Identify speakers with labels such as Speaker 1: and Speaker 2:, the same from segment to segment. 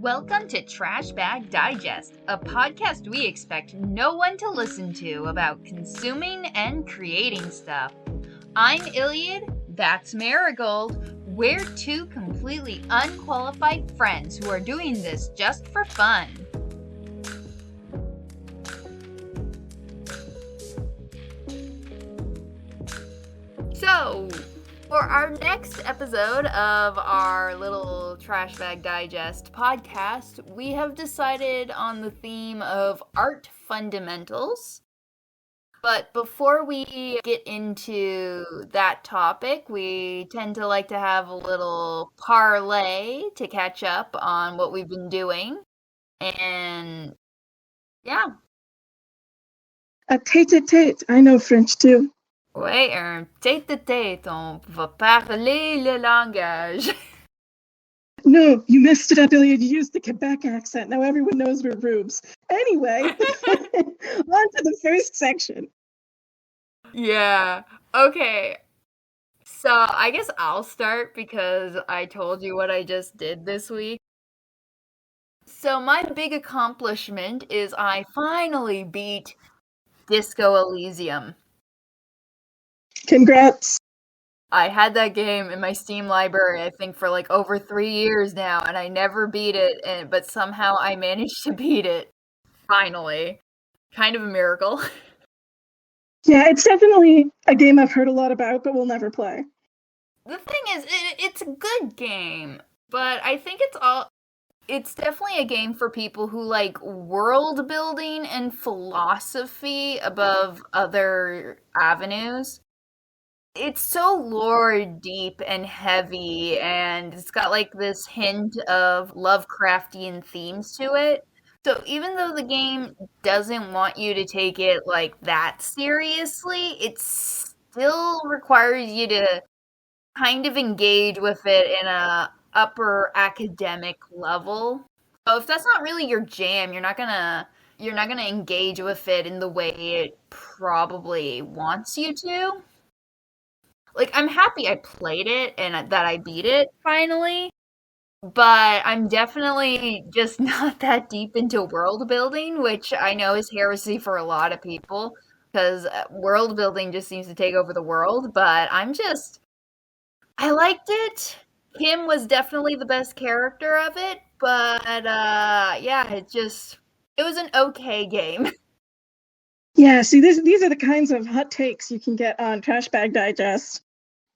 Speaker 1: Welcome to Trashbag Digest, a podcast we expect no one to listen to about consuming and creating stuff. I'm Iliad, that's Marigold. We're two completely unqualified friends who are doing this just for fun. So, for our next episode of our little Trashbag Digest podcast, we have decided on the theme of art fundamentals. But before we get into that topic, we tend to like to have a little parlay to catch up on what we've been doing. And yeah.
Speaker 2: A tête-à-tête. I know French too.
Speaker 1: Ouais, un tête-à-tête, on va parler le langage.
Speaker 2: No, you messed it up, Iliad. You used the Quebec accent. Now everyone knows we're rubes. Anyway, on to the first section.
Speaker 1: Yeah. Okay. So I guess I'll start because I told you what I just did this week. So my big accomplishment is I finally beat Disco Elysium.
Speaker 2: Congrats.
Speaker 1: I had that game in my Steam library, I think, for like over 3 years now, and I never beat it, but somehow I managed to beat it. Finally. Kind of a miracle.
Speaker 2: Yeah, it's definitely a game I've heard a lot about, but will never play.
Speaker 1: The thing is, it's a good game, but I think it's definitely a game for people who like world building and philosophy above other avenues. It's so lore deep and heavy, and it's got like this hint of Lovecraftian themes to it. So even though the game doesn't want you to take it like that seriously, it still requires you to kind of engage with it in a upper academic level. So if that's not really your jam, you're not gonna engage with it in the way it probably wants you to. Like, I'm happy I played it and that I beat it finally, but I'm definitely just not that deep into world building, which I know is heresy for a lot of people, because world building just seems to take over the world, but I liked it. Kim was definitely the best character of it, but yeah, it was an okay game.
Speaker 2: Yeah, see, these are the kinds of hot takes you can get on Trashbag Digest.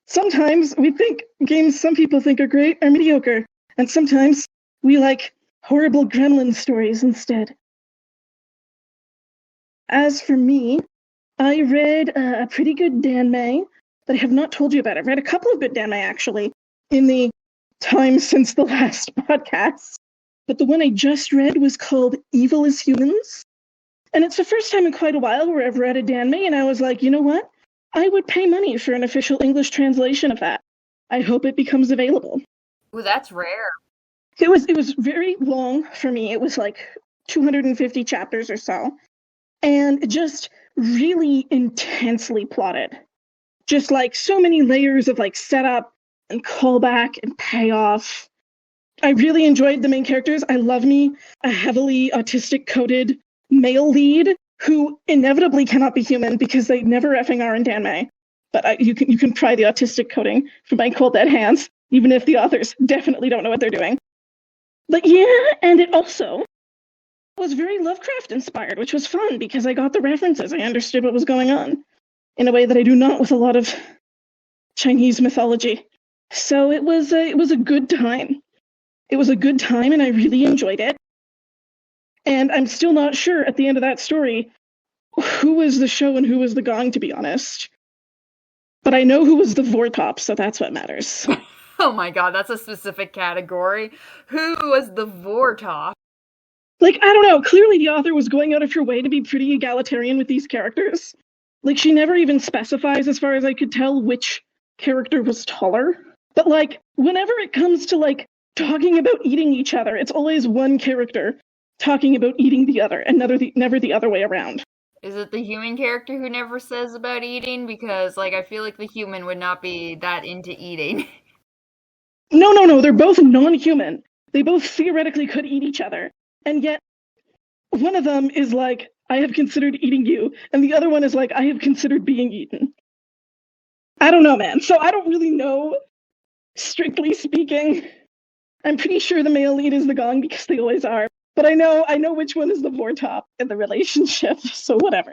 Speaker 2: Sometimes we think games some people think are great are mediocre, and sometimes we like horrible gremlin stories instead. As for me, I read a pretty good danmei that I have not told you about. I've read a couple of good danmei, actually, in the time since the last podcast. But the one I just read was called Evil as Humans. And it's the first time in quite a while where I've read a danmei, and I was like, you know what? I would pay money for an official English translation of that. I hope it becomes available.
Speaker 1: Ooh, that's rare.
Speaker 2: It was very long for me. It was like 250 chapters or so. And just really intensely plotted. Just like so many layers of like setup and callback and payoff. I really enjoyed the main characters. I love me a heavily autistic coded male lead who inevitably cannot be human because they never effing are in danmei. But you can try the autistic coding from my cold dead hands, even if the authors definitely don't know what they're doing. But yeah, and it also was very Lovecraft inspired, which was fun because I got the references. I understood what was going on in a way that I do not with a lot of Chinese mythology. So it was a good time. It was a good time, and I really enjoyed it. And I'm still not sure at the end of that story who was the show and who was the gong, to be honest. But I know who was the Vortop, so that's what matters.
Speaker 1: Oh my god, that's a specific category. Who was the Vortop?
Speaker 2: Like, I don't know, clearly the author was going out of her way to be pretty egalitarian with these characters. Like, she never even specifies, as far as I could tell, which character was taller. But, like, whenever it comes to, like, talking about eating each other, it's always one character talking about eating the other, and never the other way around.
Speaker 1: Is it the human character who never says about eating? Because, like, I feel like the human would not be that into eating.
Speaker 2: No, they're both non-human. They both theoretically could eat each other. And yet one of them is like, I have considered eating you. And the other one is like, I have considered being eaten. I don't know, man. So I don't really know, strictly speaking. I'm pretty sure the male lead is the Gong because they always are. But I know which one is the Vortop in the relationship, so whatever.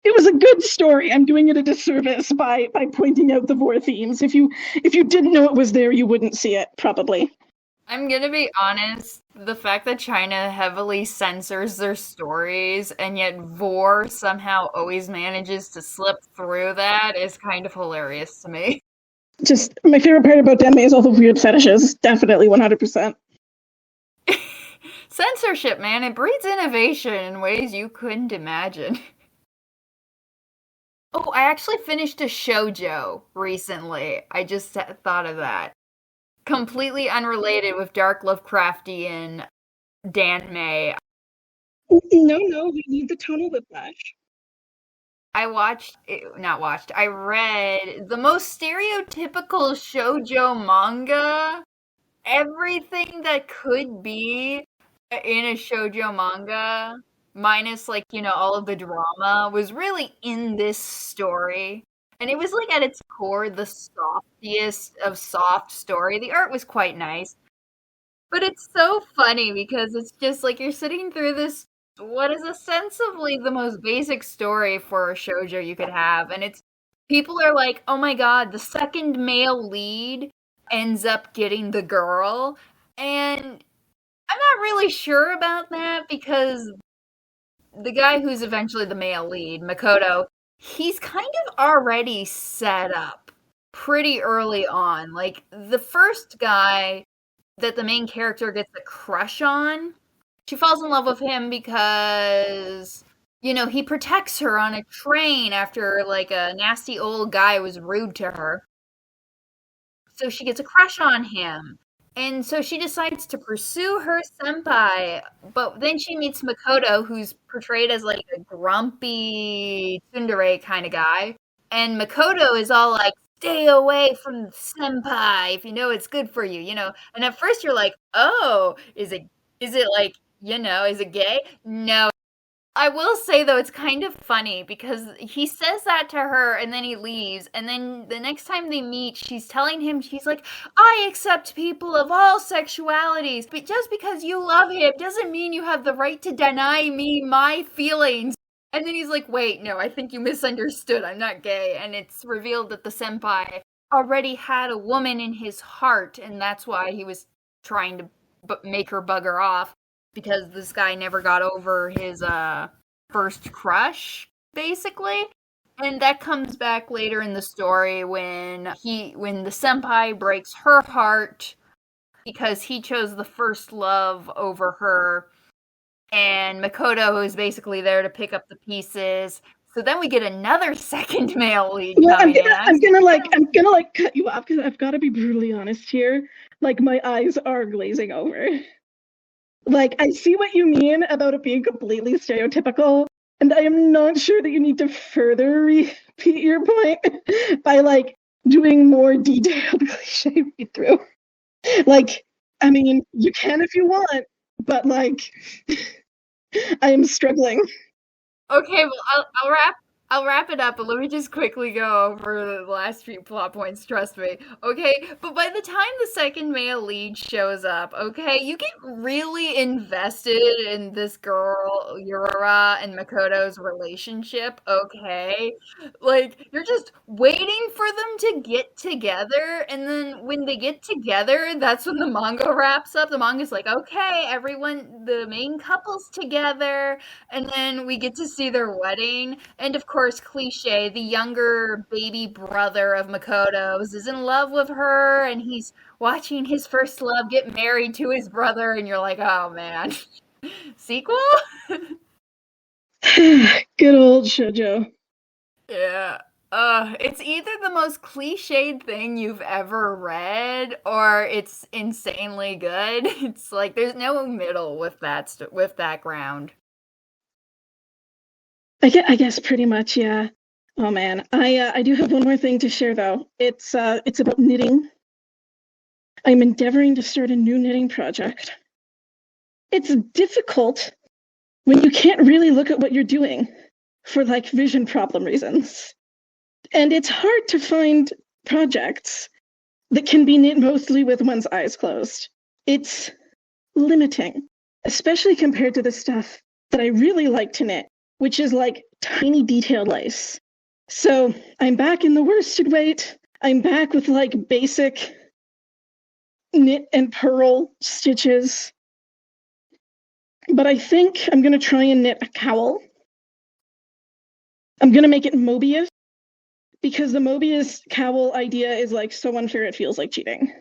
Speaker 2: It was a good story. I'm doing it a disservice by pointing out the Vor themes. If you didn't know it was there, you wouldn't see it, probably.
Speaker 1: I'm gonna be honest, the fact that China heavily censors their stories and yet Vor somehow always manages to slip through that is kind of hilarious to me.
Speaker 2: Just my favorite part about Denmei is all the weird fetishes. Definitely 100%.
Speaker 1: Censorship, man, it breeds innovation in ways you couldn't imagine. Oh, I actually finished a shoujo recently. I just thought of that. Completely unrelated with dark Lovecraftian Danmei.
Speaker 2: No, we need the tonal whiplash.
Speaker 1: I read the most stereotypical shoujo manga. Everything that could be in a shoujo manga, minus like, all of the drama, was really in this story. And it was like at its core the softiest of soft story. The art was quite nice. But it's so funny because it's just like you're sitting through this what is ostensibly the most basic story for a shoujo you could have, and it's people are like, "Oh my god, the second male lead ends up getting the girl." And I'm not really sure about that because the guy who's eventually the male lead, Makoto, he's kind of already set up pretty early on. Like the first guy that the main character gets a crush on, she falls in love with him because he protects her on a train after like a nasty old guy was rude to her. So she gets a crush on him. And so she decides to pursue her senpai, but then she meets Makoto, who's portrayed as like a grumpy tsundere kind of guy. And Makoto is all like, stay away from senpai if you know it's good for you. And at first you're like, oh, is it like, is it gay? No. I will say though, it's kind of funny because he says that to her and then he leaves. And then the next time they meet, she's telling him, she's like, I accept people of all sexualities, but just because you love him doesn't mean you have the right to deny me my feelings. And then he's like, wait, no, I think you misunderstood. I'm not gay. And it's revealed that the senpai already had a woman in his heart, and that's why he was trying to make her bugger off because this guy never got over his first crush, basically. And that comes back later in the story when the senpai breaks her heart because he chose the first love over her, and Makoto is basically there to pick up the pieces. So then we get another second male lead coming in.
Speaker 2: I'm gonna cut you off because I've got to be brutally honest here. Like my eyes are glazing over. Like, I see what you mean about it being completely stereotypical, and I am not sure that you need to further repeat your point by, like, doing more detailed cliche read-through. Like, I mean, you can if you want, but, like, I am struggling.
Speaker 1: Okay, well, I'll wrap it up, but let me just quickly go over the last few plot points, trust me. Okay, but by the time the second male lead shows up, okay, you get really invested in this girl, Yurora, and Makoto's relationship, okay? Like, you're just waiting for them to get together, and then when they get together, that's when the manga wraps up. The manga's like, okay, everyone, the main couple's together, and then we get to see their wedding, and of course, cliche, the younger baby brother of Makoto's is in love with her, and he's watching his first love get married to his brother, and you're like, oh man. Sequel?
Speaker 2: Good old shoujo.
Speaker 1: Yeah. It's either the most cliched thing you've ever read, or it's insanely good. It's like there's no middle with that ground.
Speaker 2: I guess pretty much, yeah. Oh man, I do have one more thing to share though. It's about knitting. I'm endeavoring to start a new knitting project. It's difficult when you can't really look at what you're doing for like vision problem reasons. And it's hard to find projects that can be knit mostly with one's eyes closed. It's limiting, especially compared to the stuff that I really like to knit, which is like tiny detailed lace. So I'm back in the worsted weight. I'm back with like basic knit and purl stitches. But I think I'm going to try and knit a cowl. I'm going to make it Mobius because the Mobius cowl idea is like so unfair it feels like cheating.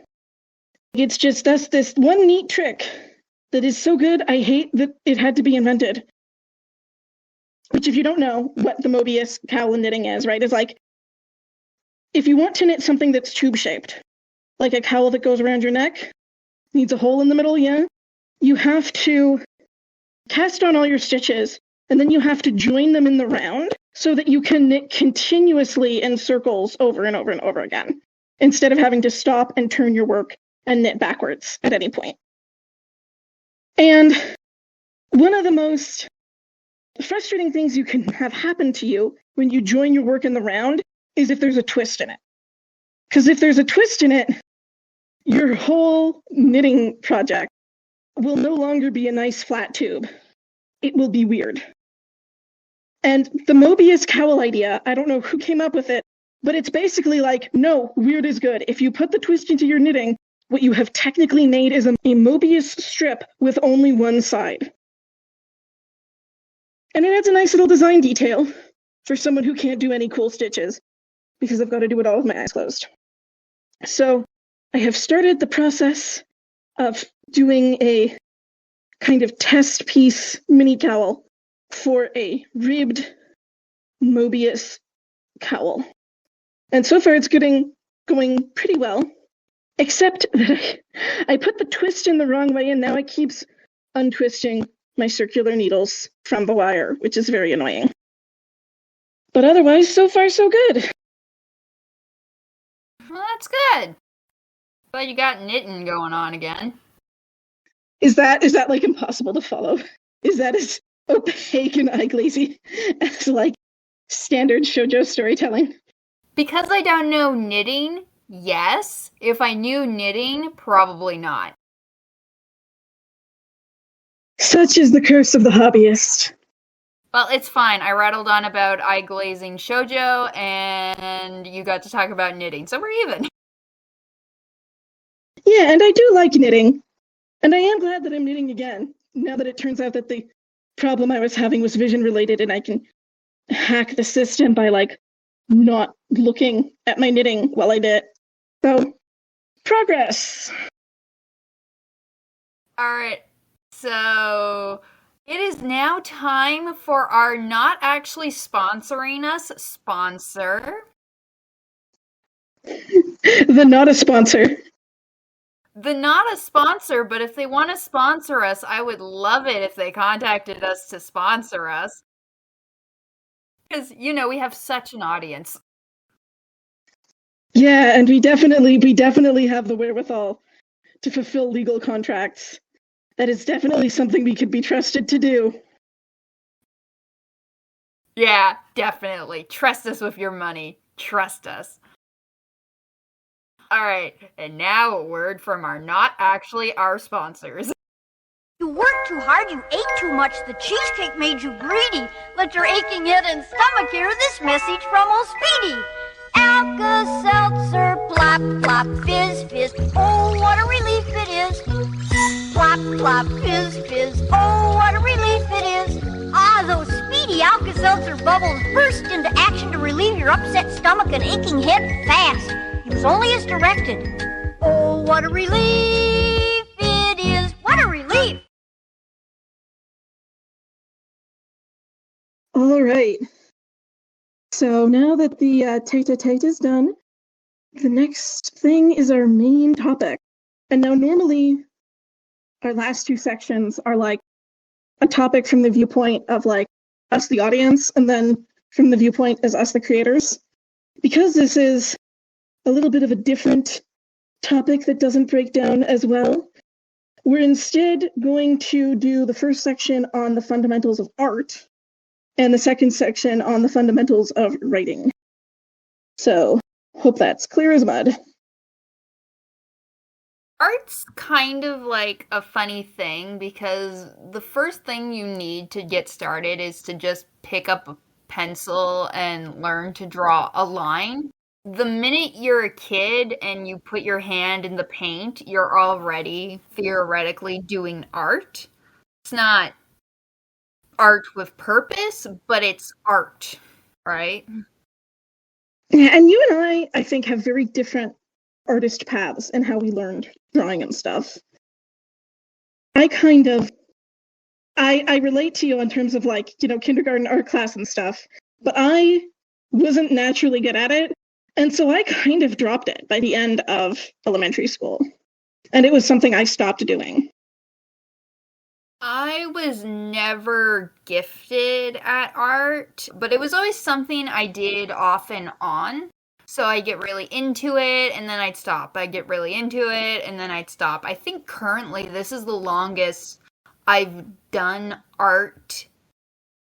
Speaker 2: It's just that's this one neat trick that is so good. I hate that it had to be invented. Which, if you don't know what the Mobius cowl knitting is, right, is like if you want to knit something that's tube shaped, like a cowl that goes around your neck, needs a hole in the middle, yeah, you have to cast on all your stitches, and then you have to join them in the round so that you can knit continuously in circles over and over and over again, instead of having to stop and turn your work and knit backwards at any point. And one of the most frustrating things you can have happen to you when you join your work in the round is if there's a twist in it. Because if there's a twist in it, your whole knitting project will no longer be a nice flat tube. It will be weird. And the Mobius cowl idea, I don't know who came up with it, but it's basically like, no, weird is good. If you put the twist into your knitting, what you have technically made is a Mobius strip with only one side. And it adds a nice little design detail for someone who can't do any cool stitches because I've got to do it all with my eyes closed. So I have started the process of doing a kind of test piece mini cowl for a ribbed Mobius cowl. And so far it's going pretty well, except that I put the twist in the wrong way and now it keeps untwisting my circular needles from the wire, which is very annoying. But otherwise, so far so good.
Speaker 1: Well, that's good. Glad you got knitting going on again.
Speaker 2: Is that like impossible to follow? Is that as opaque and eye-glazy as like standard shoujo storytelling?
Speaker 1: Because I don't know knitting, yes. If I knew knitting, probably not.
Speaker 2: Such is the curse of the hobbyist.
Speaker 1: Well, it's fine. I rattled on about eye glazing shoujo, and you got to talk about knitting, so we're even.
Speaker 2: Yeah, and I do like knitting. And I am glad that I'm knitting again, now that it turns out that the problem I was having was vision related and I can hack the system by like not looking at my knitting while I knit. So, progress.
Speaker 1: All right. So, it is now time for our not actually sponsoring us sponsor.
Speaker 2: The not a sponsor.
Speaker 1: The not a sponsor, but if they want to sponsor us, I would love it if they contacted us to sponsor us. Because, you know, we have such an audience.
Speaker 2: Yeah, and we definitely have the wherewithal to fulfill legal contracts. That is definitely something we could be trusted to do.
Speaker 1: Yeah, definitely. Trust us with your money. Trust us. All right, and now a word from our not actually our sponsors.
Speaker 3: You worked too hard, you ate too much, the cheesecake made you greedy. Let your aching head and stomach hear this message from old Speedy. Alka-Seltzer, plop, plop, fizz, fizz, oh, what a relief it is. Plop, plop, fizz, fizz, oh, what a relief it is. Ah, those Speedy Alka-Seltzer bubbles burst into action to relieve your upset stomach and aching head fast. Use only as directed. Oh, what a relief it is. What a relief.
Speaker 2: All right. So now that the tete-a-tete is done, the next thing is our main topic. And now normally our last two sections are like a topic from the viewpoint of like us, the audience, and then from the viewpoint as us, the creators. Because this is a little bit of a different topic that doesn't break down as well. We're instead going to do the first section on the fundamentals of art and the second section on the fundamentals of writing. So, hope that's clear as mud.
Speaker 1: Art's kind of like a funny thing because the first thing you need to get started is to just pick up a pencil and learn to draw a line. The minute you're a kid and you put your hand in the paint, you're already theoretically doing art. It's not art with purpose, but it's art, right?
Speaker 2: Yeah, and you and I think, have very different artist paths in how we learned drawing and stuff. I relate to you in terms of like, kindergarten art class and stuff, but I wasn't naturally good at it. And so I kind of dropped it by the end of elementary school. And it was something I stopped doing.
Speaker 1: I was never gifted at art, but it was always something I did off and on. So I'd get really into it and then I'd stop. I'd get really into it and then I'd stop. I think currently this is the longest I've done art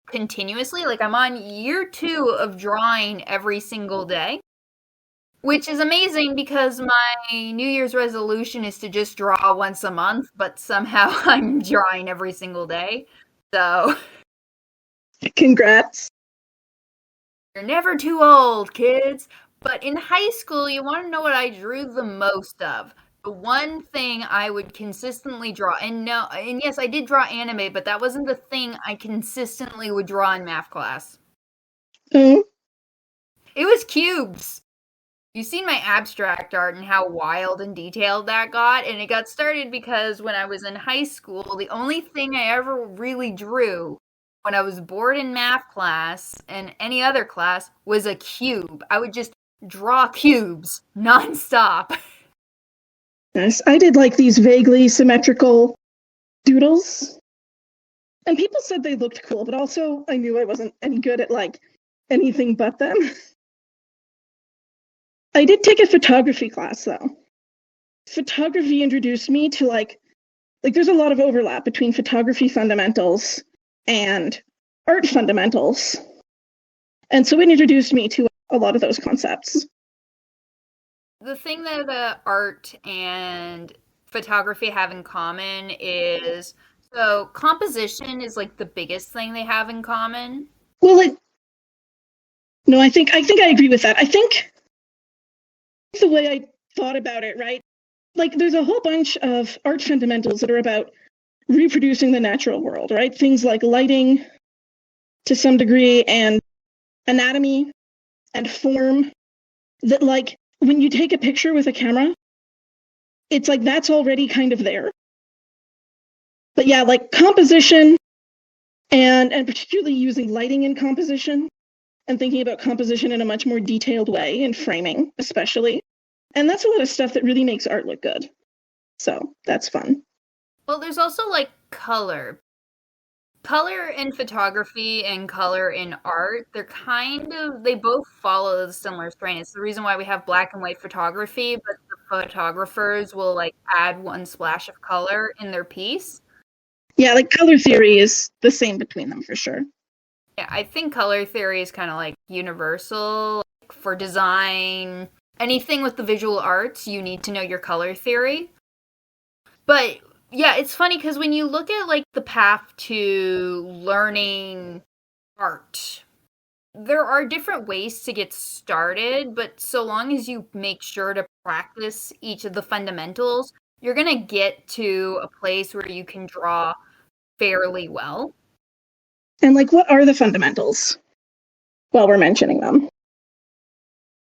Speaker 1: continuously. Like I'm on year 2 of drawing every single day, which is amazing because my New Year's resolution is to just draw once a month, but somehow I'm drawing every single day. So,
Speaker 2: Congrats.
Speaker 1: you're never too old, kids. But in high school, you want to know what I drew the most of? The one thing I would consistently draw, and yes, I did draw anime, but that wasn't the thing I consistently would draw in math class.
Speaker 2: Oh.
Speaker 1: It was cubes. You've seen my abstract art and how wild and detailed that got, and it got started because when I was in high school, the only thing I ever really drew when I was bored in math class and any other class was a cube. I would just draw cubes nonstop.
Speaker 2: Yes, I did like these vaguely symmetrical doodles. And people said they looked cool, but also I knew I wasn't any good at like anything but them. I did take a photography class though. Photography introduced me to like there's a lot of overlap between photography fundamentals and art fundamentals. And so it introduced me to a lot of those concepts.
Speaker 1: The thing that art and photography have in common is, so composition is like the biggest thing they have in common.
Speaker 2: Well, no, I think I agree with that. I think the way I thought about it, right? Like there's a whole bunch of art fundamentals that are about reproducing the natural world, right? Things like lighting to some degree and anatomy and form that like when you take a picture with a camera, it's like that's already kind of there. But yeah, like composition and particularly using lighting in composition and thinking about composition in a much more detailed way and framing especially. And that's a lot of stuff that really makes art look good. So that's fun.
Speaker 1: Well, there's also like color. Color in photography and color in art, they both follow the similar strain. It's the reason why we have black and white photography, but the photographers will like add one splash of color in their piece.
Speaker 2: Yeah, like color theory is the same between them for sure.
Speaker 1: Yeah, I think color theory is kind of like universal for design. Anything with the visual arts, you need to know your color theory. But yeah, it's funny because when you look at like the path to learning art, there are different ways to get started, but so long as you make sure to practice each of the fundamentals, you're going to get to a place where you can draw fairly well.
Speaker 2: And like, what are the fundamentals while we're mentioning them?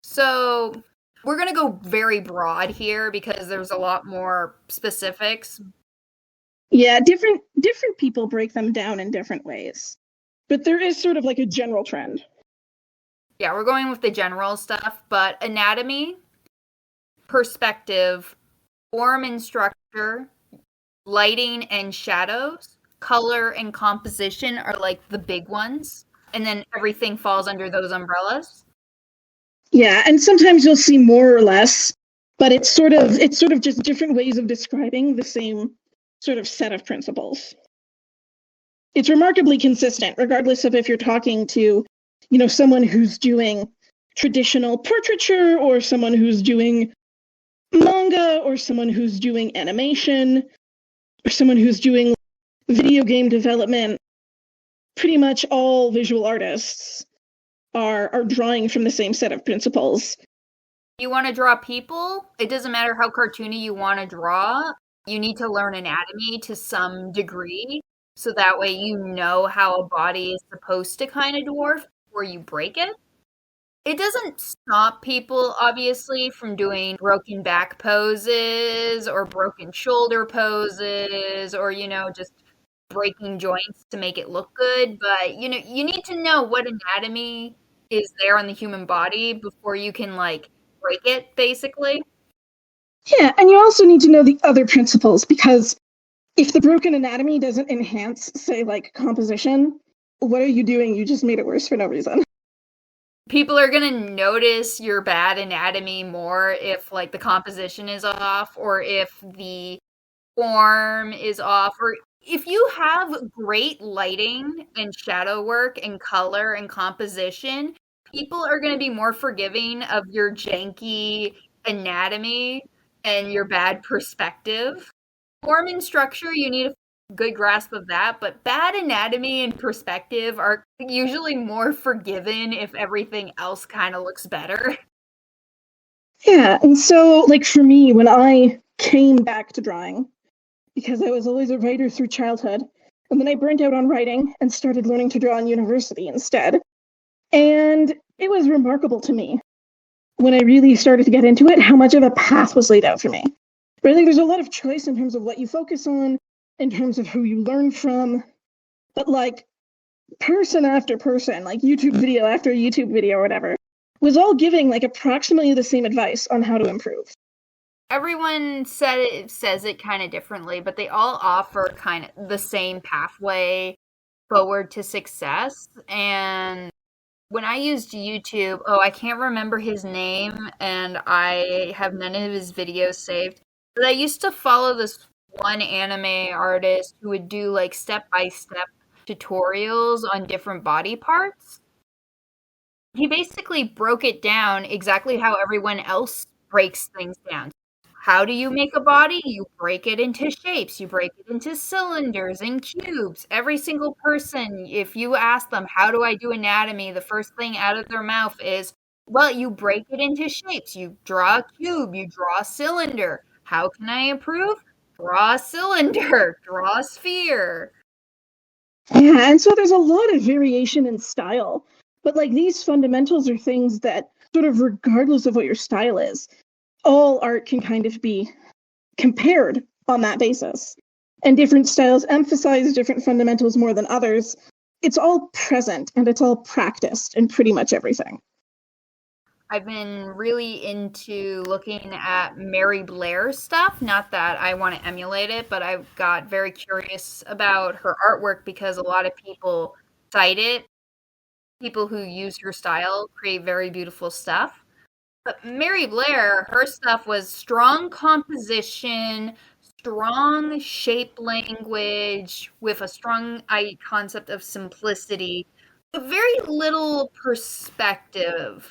Speaker 1: So we're going to go very broad here because there's a lot more specifics.
Speaker 2: Yeah, different people break them down in different ways. But there is sort of like a general trend.
Speaker 1: Yeah, we're going with the general stuff, but anatomy, perspective, form and structure, lighting and shadows, color and composition are like the big ones. And then everything falls under those umbrellas.
Speaker 2: Yeah, and sometimes you'll see more or less But it's sort of just different ways of describing the same sort of set of principles. It's remarkably consistent, regardless of if you're talking to, someone who's doing traditional portraiture or someone who's doing manga or someone who's doing animation or someone who's doing video game development. Pretty much all visual artists are drawing from the same set of principles.
Speaker 1: You want to draw people? It doesn't matter how cartoony you want to draw. You need to learn anatomy to some degree, so that way you know how a body is supposed to kind of dwarf before you break it. It doesn't stop people, obviously, from doing broken back poses or broken shoulder poses or, just breaking joints to make it look good. But, you need to know what anatomy is there on the human body before you can, break it, basically.
Speaker 2: Yeah, and you also need to know the other principles, because if the broken anatomy doesn't enhance, say, composition, what are you doing? You just made it worse for no reason.
Speaker 1: People are going to notice your bad anatomy more if, the composition is off, or if the form is off, or if you have great lighting and shadow work and color and composition, people are going to be more forgiving of your janky anatomy and your bad perspective. Form and structure, you need a good grasp of that, but bad anatomy and perspective are usually more forgiven if everything else kind of looks better.
Speaker 2: Yeah, and so, for me, when I came back to drawing, because I was always a writer through childhood, and then I burnt out on writing and started learning to draw in university instead. And it was remarkable to me, when I really started to get into it, how much of a path was laid out for me. But I think there's a lot of choice in terms of what you focus on, in terms of who you learn from. But person after person, YouTube video after YouTube video or whatever, was all giving approximately the same advice on how to improve.
Speaker 1: Everyone says it kind of differently, but they all offer kind of the same pathway forward to success. And when I used YouTube, I can't remember his name, and I have none of his videos saved, but I used to follow this one anime artist who would do step-by-step tutorials on different body parts. He basically broke it down exactly how everyone else breaks things down. How do you make a body? You break it into shapes. You break it into cylinders and cubes. Every single person, if you ask them, how do I do anatomy? The first thing out of their mouth is, well, you break it into shapes. You draw a cube. You draw a cylinder. How can I improve? Draw a cylinder. Draw a sphere.
Speaker 2: Yeah, and so there's a lot of variation in style. But these fundamentals are things that, sort of regardless of what your style is, all art can kind of be compared on that basis. And different styles emphasize different fundamentals more than others. It's all present and it's all practiced in pretty much everything.
Speaker 1: I've been really into looking at Mary Blair's stuff. Not that I want to emulate it, but I got very curious about her artwork because a lot of people cite it. People who use her style create very beautiful stuff. But Mary Blair, her stuff was strong composition, strong shape language, with a strong concept of simplicity, but very little perspective.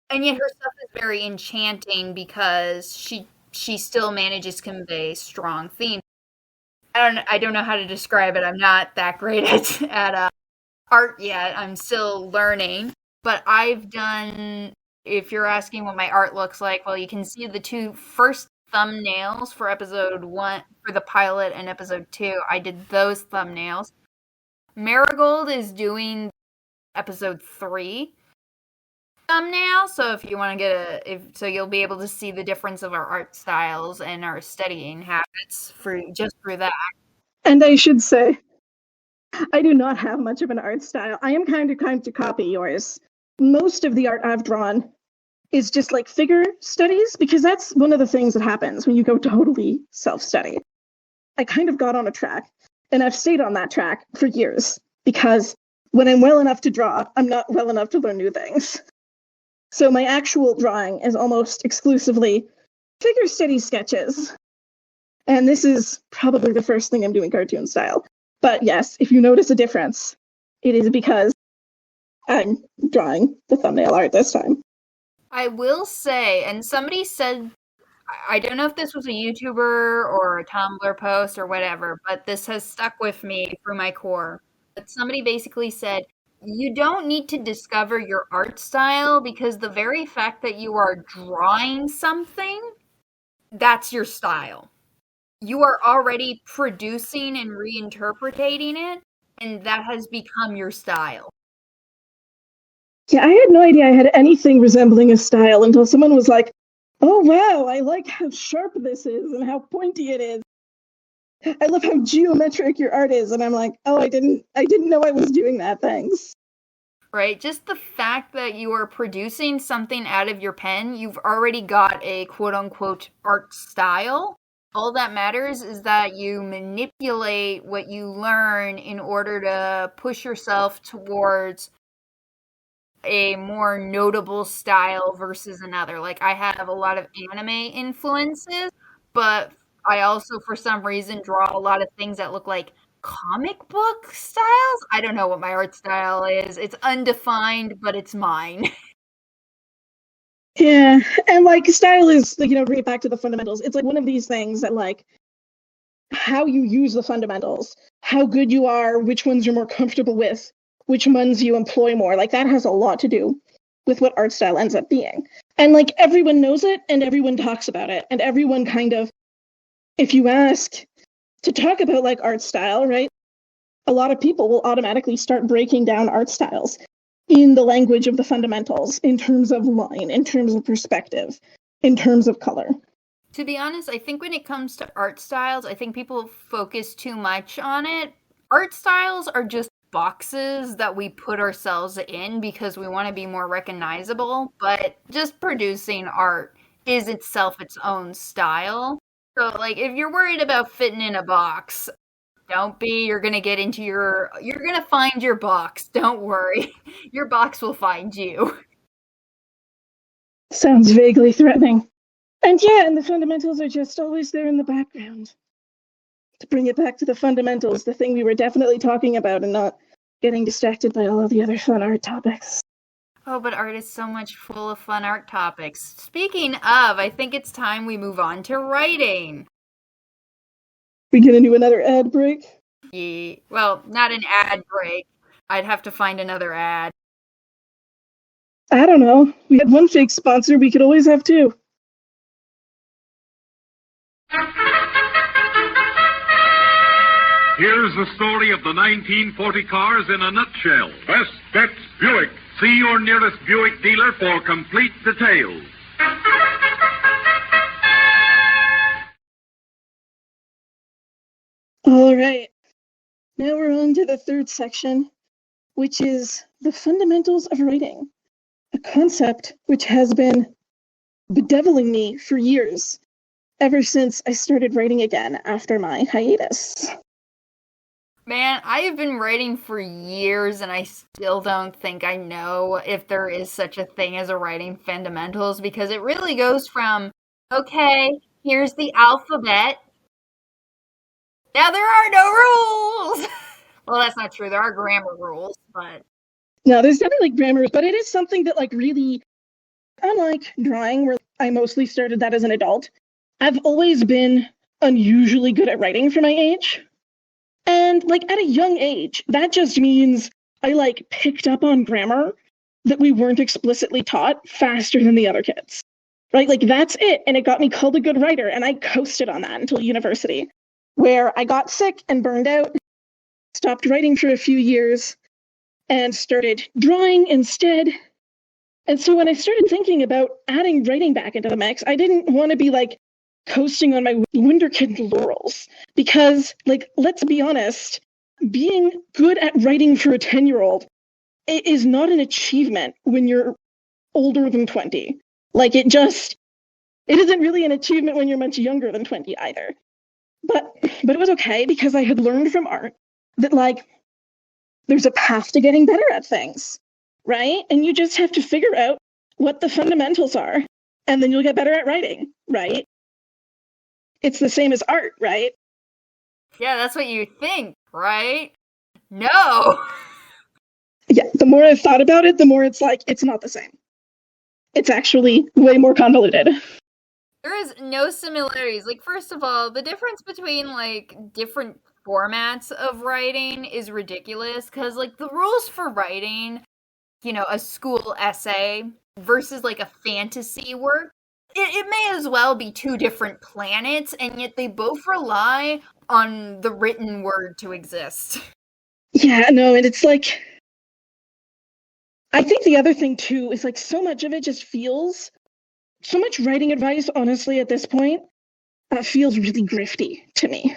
Speaker 1: And yet her stuff is very enchanting because she still manages to convey strong themes. I don't know how to describe it. I'm not that great at art yet. I'm still learning. But I've done, if you're asking what my art looks like, well, you can see the two first thumbnails for episode 1, for the pilot, and episode 2. I did those thumbnails. Marigold is doing episode 3 thumbnail, so if you want to get so you'll be able to see the difference of our art styles and our studying habits through that.
Speaker 2: And I should say, I do not have much of an art style. I am kind to copy yours. Most of the art I've drawn is just figure studies, because that's one of the things that happens when you go totally self-study. I kind of got on a track, and I've stayed on that track for years, because when I'm well enough to draw, I'm not well enough to learn new things. So my actual drawing is almost exclusively figure steady sketches. And this is probably the first thing I'm doing cartoon style. But yes, if you notice a difference, it is because I'm drawing the thumbnail art this time.
Speaker 1: I will say, and somebody said, I don't know if this was a YouTuber or a Tumblr post or whatever, but this has stuck with me through my core. But somebody basically said, you don't need to discover your art style because the very fact that you are drawing something, that's your style. You are already producing and reinterpreting it, and that has become your style.
Speaker 2: Yeah, I had no idea I had anything resembling a style until someone was like, oh wow, I like how sharp this is and how pointy it is. I love how geometric your art is. And I'm like, oh, I didn't know I was doing that. Thanks.
Speaker 1: Right? Just the fact that you are producing something out of your pen, you've already got a quote unquote art style. All that matters is that you manipulate what you learn in order to push yourself towards a more notable style versus another. Like, I have a lot of anime influences, but I also, for some reason, draw a lot of things that look like comic book styles. I don't know what my art style is. It's undefined, but it's mine.
Speaker 2: Yeah, and like style is like, bring it back to the fundamentals. It's like one of these things that like how you use the fundamentals, how good you are, which ones you're more comfortable with, which ones you employ more. Like that has a lot to do with what art style ends up being. And like everyone knows it and everyone talks about it. And everyone kind of, if you ask to talk about like art style, right? A lot of people will automatically start breaking down art styles in the language of the fundamentals, in terms of line, in terms of perspective, in terms of color.
Speaker 1: To be honest, I think when it comes to art styles, I think people focus too much on it. Art styles are just boxes that we put ourselves in because we want to be more recognizable, but just producing art is itself its own style. So, like, if you're worried about fitting in a box, don't be. You're going to you're going to find your box. Don't worry. Your box will find you.
Speaker 2: Sounds vaguely threatening. And yeah, and the fundamentals are just always there in the background. To bring it back to the fundamentals, the thing we were definitely talking about and not getting distracted by all of the other fun art topics.
Speaker 1: Oh, but art is so much full of fun art topics. Speaking of, I think it's time we move on to writing.
Speaker 2: We gonna do another ad break?
Speaker 1: Yeah. Well, not an ad break. I'd have to find another ad.
Speaker 2: I don't know. We had one fake sponsor, we could always have two.
Speaker 4: Here's the story of the 1940 cars in a nutshell. Best Bets Buick. See your nearest Buick dealer for complete details.
Speaker 2: All right. Now we're on to the third section, which is the fundamentals of writing, a concept which has been bedeviling me for years, ever since I started writing again after my hiatus.
Speaker 1: Man, I have been writing for years and I still don't think I know if there is such a thing as a writing fundamentals because it really goes from, okay, here's the alphabet. Now there are no rules. Well, that's not true. There are grammar rules, but
Speaker 2: No, there's definitely like grammar, but it is something that like really, unlike drawing, where I mostly started that as an adult, I've always been unusually good at writing for my age. And like at a young age, that just means I like picked up on grammar that we weren't explicitly taught faster than the other kids. Right? Like that's it. And it got me called a good writer. And I coasted on that until university, where I got sick and burned out, stopped writing for a few years, and started drawing instead. And so when I started thinking about adding writing back into the mix, I didn't want to be like coasting on my wunderkind laurels because, like, let's be honest, being good at writing for a 10-year-old is not an achievement when you're older than 20. Like, it isn't really an achievement when you're much younger than 20 either. But it was okay because I had learned from art that, like, there's a path to getting better at things, right? And you just have to figure out what the fundamentals are, and then you'll get better at writing, right? It's the same as art, right?
Speaker 1: Yeah, that's what you think, right? No.
Speaker 2: Yeah, the more I've thought about it, the more it's like, it's not the same. It's actually way more convoluted.
Speaker 1: There is no similarities. Like, first of all, the difference between, like, different formats of writing is ridiculous, because, like, the rules for writing, you know, a school essay versus, like, a fantasy work, it may as well be two different planets, and yet they both rely on the written word to exist.
Speaker 2: Yeah, no, and it's like, I think the other thing too is like so much of it just feels, so much writing advice, honestly, at this point, feels really grifty to me.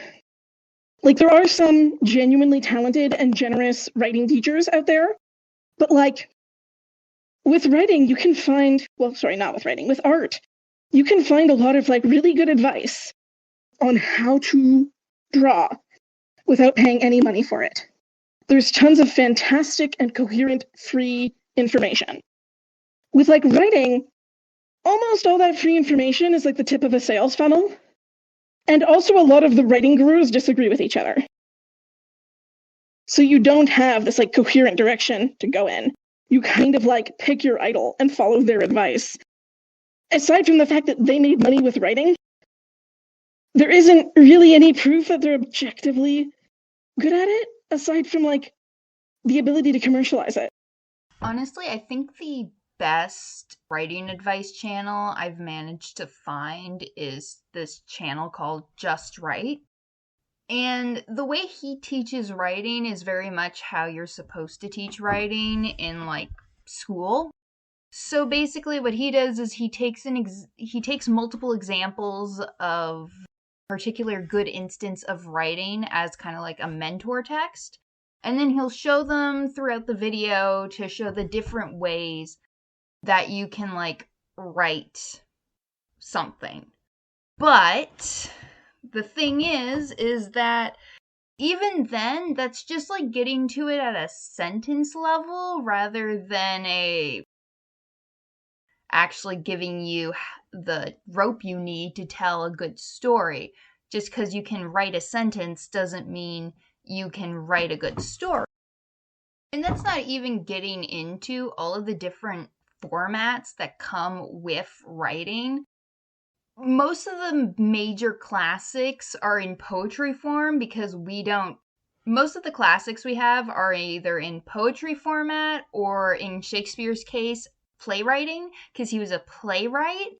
Speaker 2: Like, there are some genuinely talented and generous writing teachers out there, but like, with writing, you can find, well, sorry, not with writing, with art, you can find a lot of like really good advice on how to draw without paying any money for it. There's tons of fantastic and coherent free information. With like writing, almost all that free information is like the tip of a sales funnel. And also a lot of the writing gurus disagree with each other. So you don't have this like coherent direction to go in. You kind of like pick your idol and follow their advice. Aside from the fact that they made money with writing, there isn't really any proof that they're objectively good at it, aside from like the ability to commercialize it.
Speaker 1: Honestly, I think the best writing advice channel I've managed to find is this channel called Just Write. And the way he teaches writing is very much how you're supposed to teach writing in like school. So basically what he does is he takes multiple examples of particular good instance of writing as kind of like a mentor text, and then he'll show them throughout the video to show the different ways that you can like write something. But the thing is that even then, that's just like getting to it at a sentence level rather than actually giving you the rope you need to tell a good story. Just because you can write a sentence doesn't mean you can write a good story. And that's not even getting into all of the different formats that come with writing. Most of the major classics are in poetry form because most of the classics we have are either in poetry format or, in Shakespeare's case, playwriting, because he was a playwright.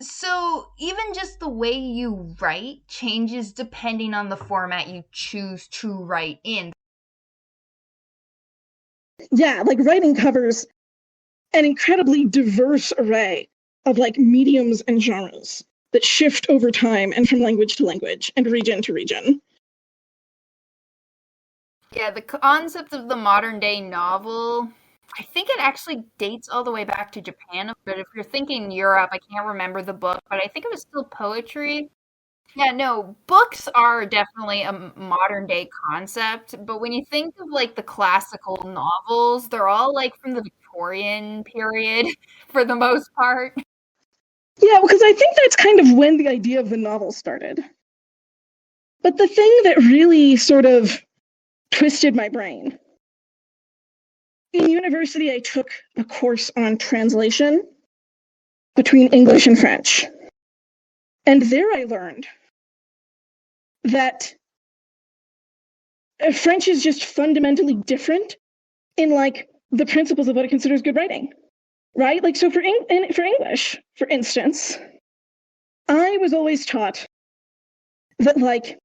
Speaker 1: So even just the way you write changes depending on the format you choose to write in.
Speaker 2: Yeah, like writing covers an incredibly diverse array of like mediums and genres that shift over time and from language to language and region to region.
Speaker 1: Yeah, the concept of the modern day novel, I think it actually dates all the way back to Japan, but if you're thinking Europe, I can't remember the book, but I think it was still poetry. Yeah, no, books are definitely a modern day concept, but when you think of like the classical novels, they're all like from the Victorian period for the most part.
Speaker 2: Yeah, because I think that's kind of when the idea of the novel started. But the thing that really sort of twisted my brain, in university, I took a course on translation between English and French. And there I learned that French is just fundamentally different in like the principles of what it considers good writing, right? Like, so for English, for instance, I was always taught that like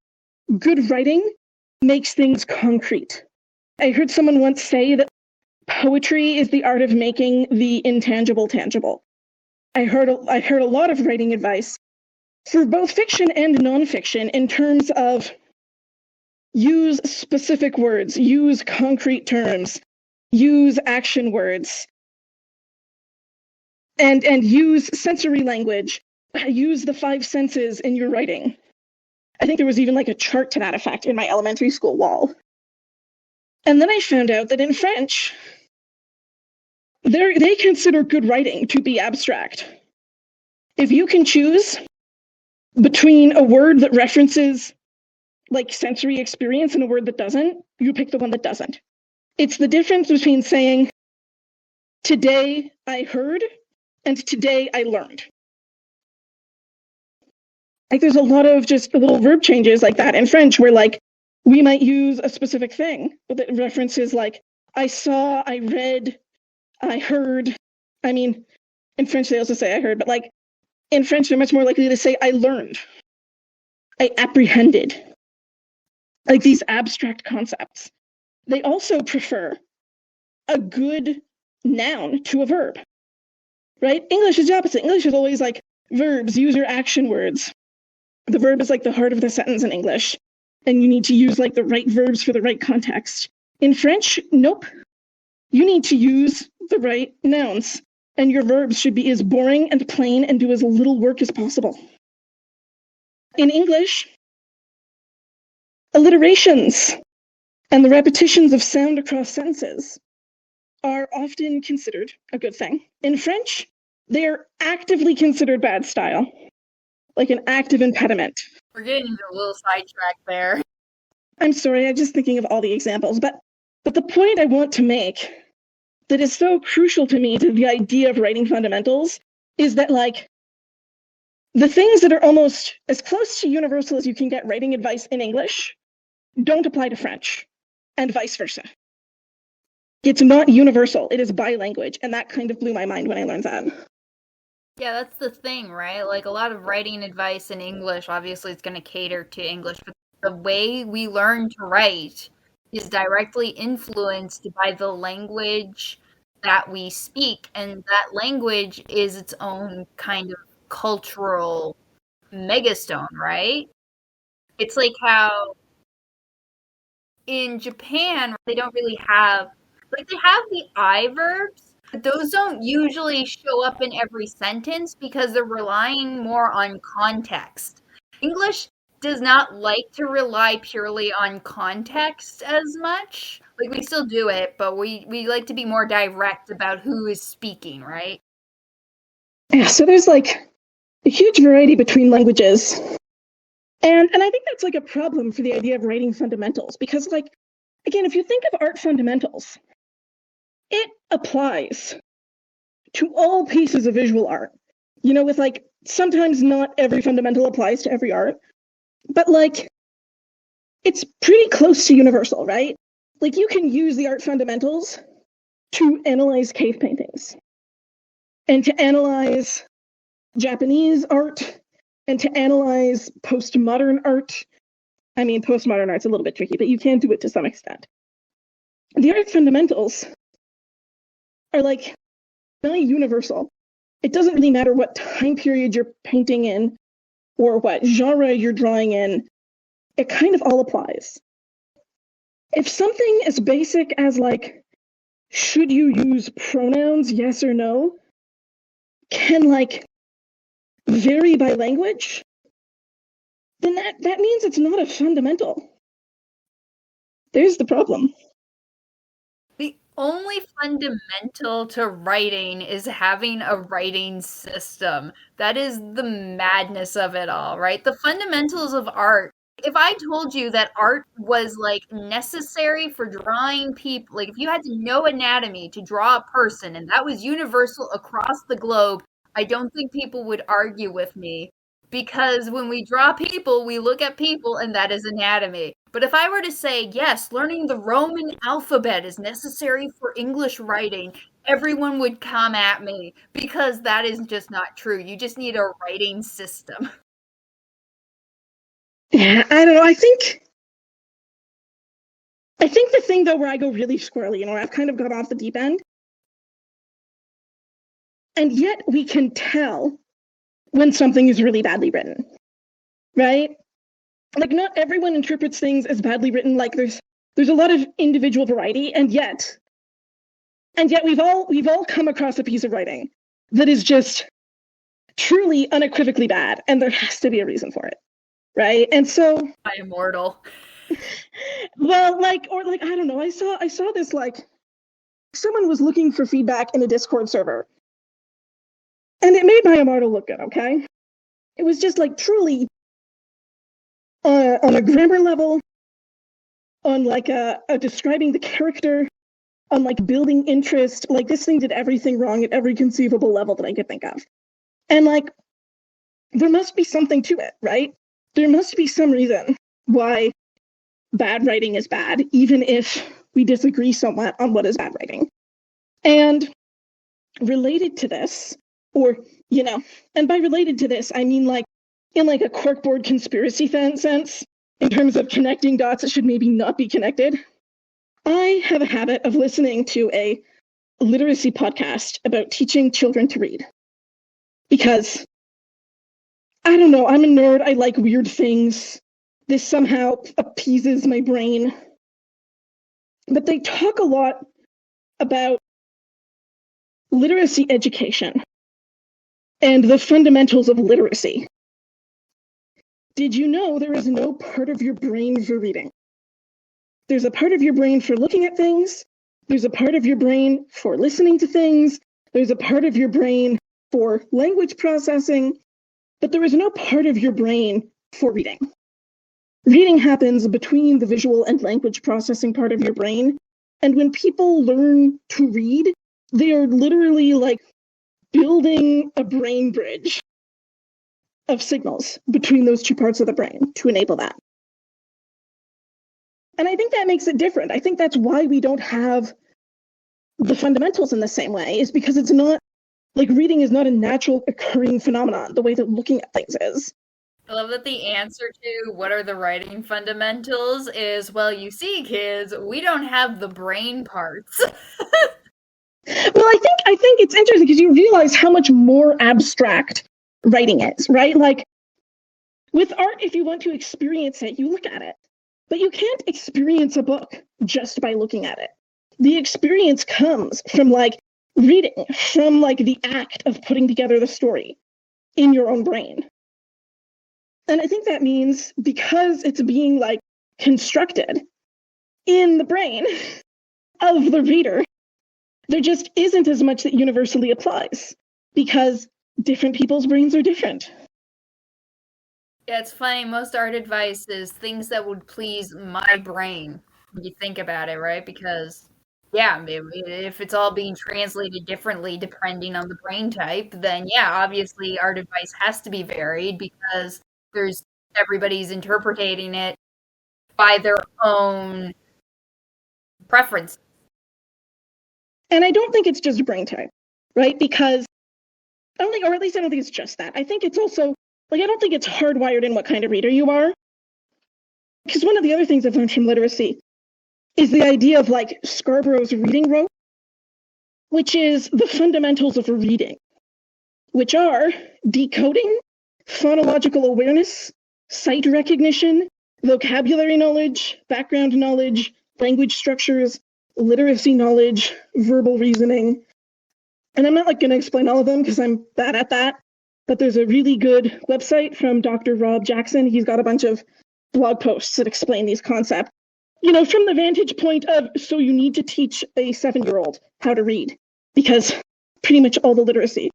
Speaker 2: good writing makes things concrete. I heard someone once say that poetry is the art of making the intangible tangible. I heard a lot of writing advice for both fiction and nonfiction in terms of use specific words, use concrete terms, use action words, and use sensory language, use the 5 senses in your writing. I think there was even like a chart to that effect in my elementary school wall. And then I found out that in French, they consider good writing to be abstract. If you can choose between a word that references like sensory experience and a word that doesn't, you pick the one that doesn't. It's the difference between saying, today I heard and today I learned. Like there's a lot of just little verb changes like that in French where like we might use a specific thing that references like I saw, I read, I heard. I mean, in French they also say I heard, but like in French they're much more likely to say I learned, I apprehended. Like these abstract concepts. They also prefer a good noun to a verb, right? English is the opposite. English is always like verbs, user action words. The verb is like the heart of the sentence in English, and you need to use like the right verbs for the right context. In French, nope. You need to use the right nouns, and your verbs should be as boring and plain and do as little work as possible. In English, alliterations and the repetitions of sound across sentences are often considered a good thing. In French, they're actively considered bad style, like an active impediment.
Speaker 1: We're getting a little sidetracked there.
Speaker 2: I'm sorry, I'm just thinking of all the examples, but the point I want to make that is so crucial to me to the idea of writing fundamentals is that like the things that are almost as close to universal as you can get writing advice in English don't apply to French, and vice versa. It's not universal, it is bilanguage, and that kind of blew my mind when I learned that.
Speaker 1: Yeah, that's the thing, right? Like a lot of writing advice in English, obviously it's going to cater to English, but the way we learn to write is directly influenced by the language that we speak, and that language is its own kind of cultural megastone, right? It's like how in Japan, they don't really have, like they have the I verbs, but those don't usually show up in every sentence because they're relying more on context. English does not like to rely purely on context as much. Like we still do it, but we like to be more direct about who is speaking, right?
Speaker 2: Yeah, so there's like a huge variety between languages. And I think that's like a problem for the idea of writing fundamentals, because like, again, if you think of art fundamentals, it applies to all pieces of visual art. You know, with like, sometimes not every fundamental applies to every art, but like, it's pretty close to universal, right? Like you can use the art fundamentals to analyze cave paintings and to analyze Japanese art and to analyze postmodern art. I mean, postmodern art's a little bit tricky, but you can do it to some extent. The art fundamentals are like not universal. It doesn't really matter what time period you're painting in or what genre you're drawing in. It kind of all applies. If something as basic as like, should you use pronouns, yes or no, can like vary by language, then that means it's not a fundamental. There's the problem.
Speaker 1: The only fundamental to writing is having a writing system. That is the madness of it all, right? The fundamentals of art. If I told you that art was like necessary for drawing people, like if you had to know anatomy to draw a person and that was universal across the globe, I don't think people would argue with me. Because when we draw people, we look at people and that is anatomy. But if I were to say, yes, learning the Roman alphabet is necessary for English writing, everyone would come at me because that is just not true. You just need a writing system.
Speaker 2: Yeah, I don't know. I think the thing though where I go really squirrely, you know, I've kind of got off the deep end. And yet we can tell when something is really badly written, right? Like not everyone interprets things as badly written. Like there's a lot of individual variety, and yet we've all come across a piece of writing that is just truly unequivocally bad, and there has to be a reason for it, right? And so
Speaker 1: I'm immortal.
Speaker 2: well, like I don't know, I saw this like someone was looking for feedback in a Discord server. And it made my Amarto look good, okay? It was just like truly on a grammar level, on like a describing the character, on like building interest. Like this thing did everything wrong at every conceivable level that I could think of. And like, there must be something to it, right? There must be some reason why bad writing is bad, even if we disagree somewhat on what is bad writing. And related to this, or, and by related to this, I mean like in like a corkboard conspiracy sense, in terms of connecting dots that should maybe not be connected. I have a habit of listening to a literacy podcast about teaching children to read. Because, I don't know, I'm a nerd, I like weird things. This somehow appeases my brain. But they talk a lot about literacy education and the fundamentals of literacy. Did you know there is no part of your brain for reading? There's a part of your brain for looking at things. There's a part of your brain for listening to things. There's a part of your brain for language processing, but there is no part of your brain for reading. Reading happens between the visual and language processing part of your brain. And when people learn to read, they are literally like building a brain bridge of signals between those two parts of the brain to enable that. And I think that makes it different. I think that's why we don't have the fundamentals in the same way, is because it's not, like reading is not a natural occurring phenomenon the way that looking at things is.
Speaker 1: I love that the answer to what are the writing fundamentals is, well, you see, kids, we don't have the brain parts.
Speaker 2: Well, I think it's interesting because you realize how much more abstract writing is, right? Like with art, if you want to experience it, you look at it. But you can't experience a book just by looking at it. The experience comes from like reading, from like the act of putting together the story in your own brain. And I think that means because it's being like constructed in the brain of the reader, there just isn't as much that universally applies because different people's brains are different.
Speaker 1: Yeah, it's funny. Most art advice is things that would please my brain when you think about it, right? Because, yeah, if it's all being translated differently depending on the brain type, then, yeah, obviously art advice has to be varied because everybody's interpreting it by their own preference.
Speaker 2: And I don't think it's just brain type, right? Because I don't think, or at least I don't think it's just that. I think it's also, like, I don't think it's hardwired in what kind of reader you are. Because one of the other things I've learned from literacy is the idea of like Scarborough's reading rope, which is the fundamentals of reading, which are decoding, phonological awareness, sight recognition, vocabulary knowledge, background knowledge, language structures, literacy knowledge, verbal reasoning. And I'm not like going to explain all of them because I'm bad at that. But there's a really good website from Dr. Rob Jackson. He's got a bunch of blog posts that explain these concepts. You know, from the vantage point of, so you need to teach a 7-year-old how to read, because pretty much all the literacy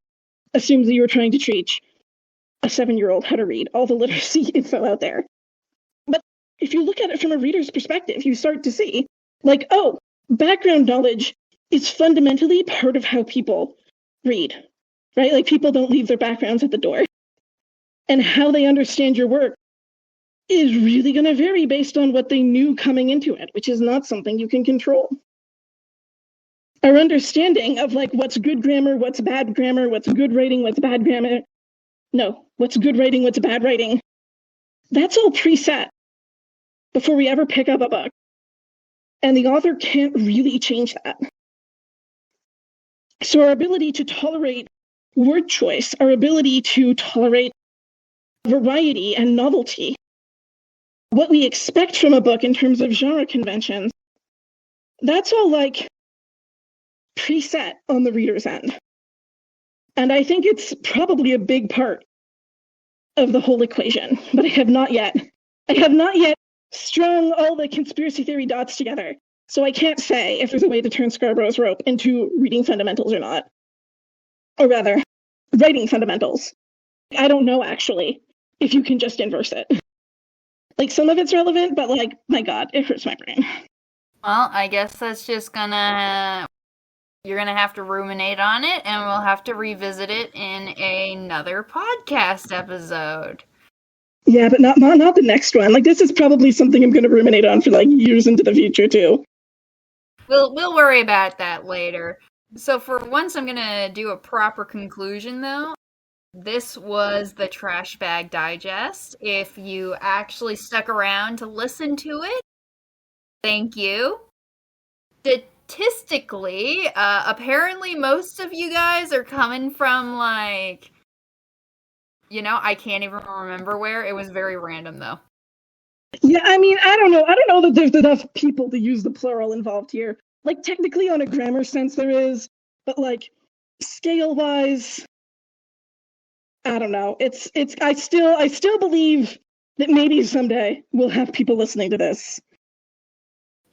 Speaker 2: assumes that you're trying to teach a 7-year-old how to read, all the literacy info out there. But if you look at it from a reader's perspective, you start to see, like, oh, background knowledge is fundamentally part of how people read, right? Like people don't leave their backgrounds at the door. And how they understand your work is really going to vary based on what they knew coming into it, which is not something you can control. Our understanding of like what's good grammar, what's bad grammar, what's good writing, what's bad grammar. No, what's good writing, what's bad writing. That's all preset before we ever pick up a book. And the author can't really change that. So our ability to tolerate word choice, our ability to tolerate variety and novelty, what we expect from a book in terms of genre conventions, that's all like preset on the reader's end. And I think it's probably a big part of the whole equation, but I have not yet strung all the conspiracy theory dots together So I can't say if there's a way to turn Scarborough's Rope into reading fundamentals or not. Or rather, writing fundamentals. I don't know, actually, if you can just inverse it. Like, some of it's relevant, but, like, my God, it hurts my brain.
Speaker 1: Well, I guess that's just you're gonna have to ruminate on it, and we'll have to revisit it in another podcast episode.
Speaker 2: Yeah, but not the next one. Like, this is probably something I'm gonna ruminate on for, like, years into the future, too.
Speaker 1: We'll worry about that later. So for once, I'm gonna do a proper conclusion, though. This was the Trashbag Digest. If you actually stuck around to listen to it, thank you. Statistically, apparently most of you guys are coming from, like, I can't even remember where. It was very random, though.
Speaker 2: Yeah, I mean, I don't know that there's enough people to use the plural involved here. Like, technically, on a grammar sense, there is, but, like, scale-wise, I don't know. I still believe that maybe someday we'll have people listening to this.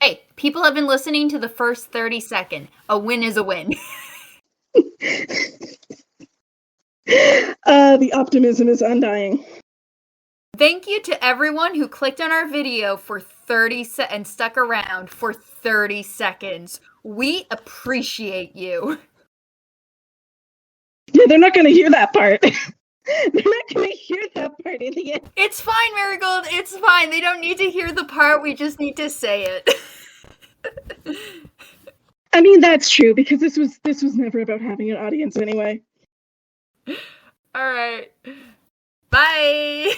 Speaker 1: Hey, people have been listening to the first 30 seconds. A win is a win.
Speaker 2: The optimism is undying.
Speaker 1: Thank you to everyone who clicked on our video for 30 and stuck around for 30 seconds. We appreciate you.
Speaker 2: Yeah, they're not going to hear that part. They're not going to hear that part, idiot.
Speaker 1: It's fine, Marigold. It's fine. They don't need to hear the part. We just need to say it.
Speaker 2: I mean, that's true, because this was never about having an audience anyway.
Speaker 1: All right. Bye.